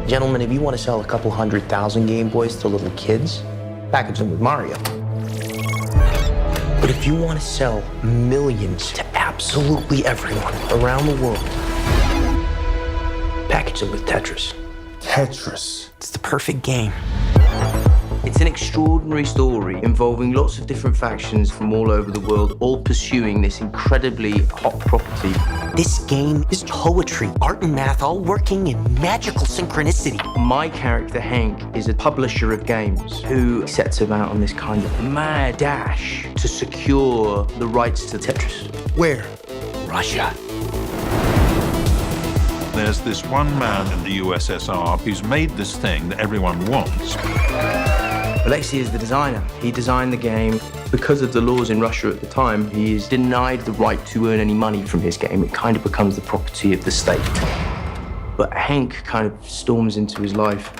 Gentlemen, if you want to sell a couple 100,000 Game Boys to little kids, package them with Mario. But if you want to sell millions to absolutely everyone around the world, package them with Tetris. Tetris. It's the perfect game. It's an extraordinary story involving lots of different factions from all over the world, all pursuing this incredibly hot property. This game is poetry, art and math, all working in magical synchronicity. My character, Henk, is a publisher of games who sets about on this kind of mad dash to secure the rights to Tetris. Where? Russia. There's this one man in the USSR who's made this thing that everyone wants. Alexey is the designer. He designed the game. Because of the laws in Russia at the time, he is denied the right to earn any money from his game. It kind of becomes the property of the state. But Henk kind of storms into his life.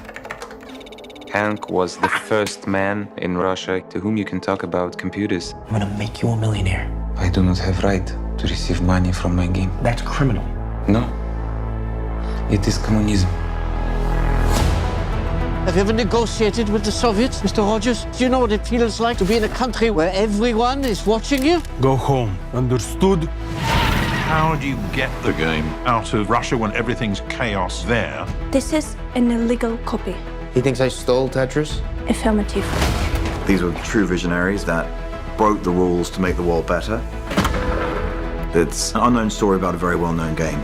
Henk was the first man in Russia to whom you can talk about computers. I'm gonna make you a millionaire. I do not have right to receive money from my game. That's criminal. No. It is communism. Have you ever negotiated with the Soviets, Mr. Rogers? Do you know what it feels like to be in a country where everyone is watching you? Go home. Understood? How do you get the game out of Russia when everything's chaos there? This is an illegal copy. He thinks I stole Tetris? Affirmative. These were true visionaries that broke the rules to make the world better. It's an unknown story about a very well-known game.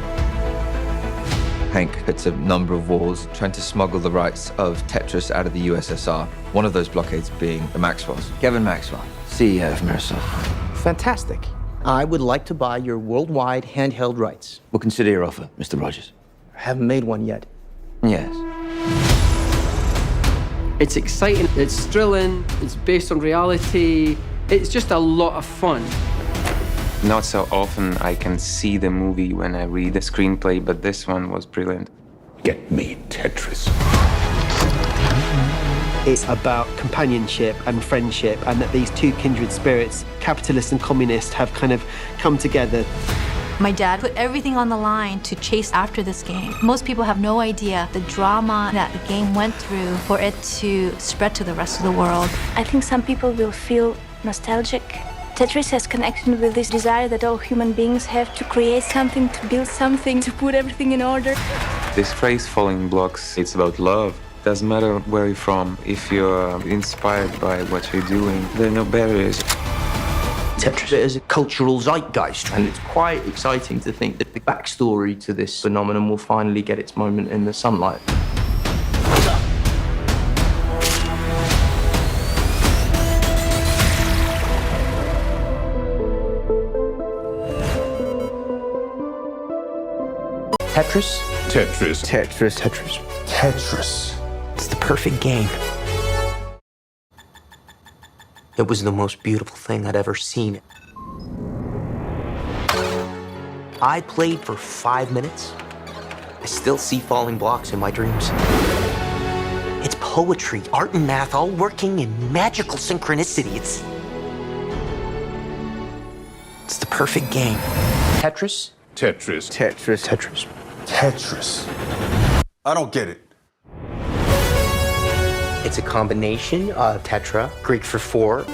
Henk hits a number of walls trying to smuggle the rights of Tetris out of the USSR. One of those blockades being the Maxwells. Kevin Maxwell, CEO of Microsoft. Fantastic. I would like to buy your worldwide handheld rights. We'll consider your offer, Mr. Rogers. I haven't made one yet. Yes. It's exciting, it's thrilling, it's based on reality. It's just a lot of fun. Not so often I can see the movie when I read the screenplay, but this one was brilliant. Get me Tetris. It's about companionship and friendship, and that these two kindred spirits, capitalist and communist, have kind of come together. My dad put everything on the line to chase after this game. Most people have no idea the drama that the game went through for it to spread to the rest of the world. I think some people will feel nostalgic. Tetris has connection with this desire that all human beings have to create something, to build something, to put everything in order. This phrase, falling blocks, it's about love. Doesn't matter where you're from. If you're inspired by what you're doing, there are no barriers. Tetris is a cultural zeitgeist, and it's quite exciting to think that the backstory to this phenomenon will finally get its moment in the sunlight. Tetris? Tetris. Tetris. Tetris. Tetris. It's the perfect game. It was the most beautiful thing I'd ever seen. I played for 5 minutes. I still see falling blocks in my dreams. It's poetry, art and math, all working in magical synchronicity. It's the perfect game. Tetris? Tetris. Tetris. Tetris. Tetris. I don't get it. It's a combination of tetra, Greek for four,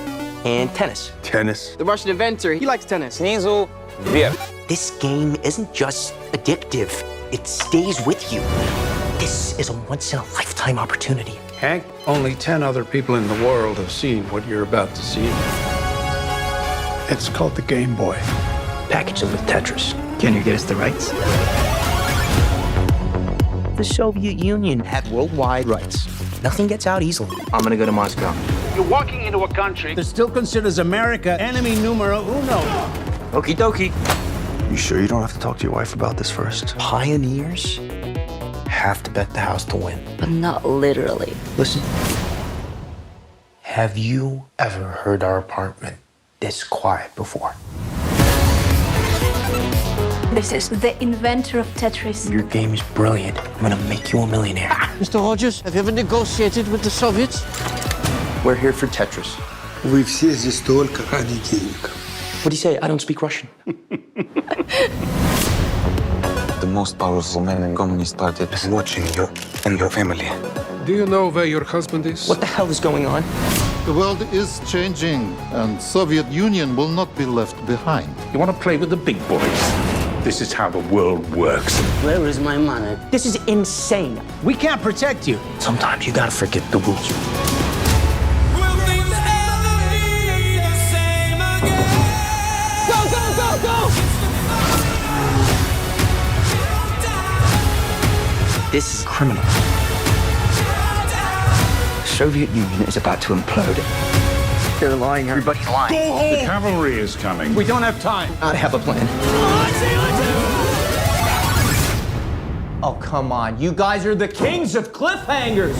and tennis. Tennis. The Russian inventor, he likes tennis. This game isn't just addictive, it stays with you. This is a once-in-a-lifetime opportunity. Hank, only 10 other people in the world have seen what you're about to see. It's called the Game Boy. Package them with Tetris. Can you get us the rights? The Soviet Union had worldwide rights. Nothing gets out easily. I'm gonna go to Moscow. You're walking into a country that still considers America enemy numero uno. Okie dokie. You sure you don't have to talk to your wife about this first? Pioneers have to bet the house to win. But not literally. Listen. Have you ever heard our apartment this quiet before? This is the inventor of Tetris. Your game is brilliant. I'm gonna make you a millionaire. Mr. Rogers, have you ever negotiated with the Soviets? We're here for Tetris. Вы все здесь только ради денег. What do you say? I don't speak Russian. the most powerful man in Communist Party is watching you and your family. Do you know where your husband is? What the hell is going on? The world is changing, and Soviet Union will not be left behind. You want to play with the big boys? This is how the world works. Where is my money? This is insane. We can't protect you. Sometimes you gotta forget the rules. Go, go, go, go! This is criminal. The Soviet Union is about to implode. They're lying. Everybody's lying. Go home! The cavalry is coming. We don't have time. I have a plan. Oh, come on. You guys are the kings of cliffhangers.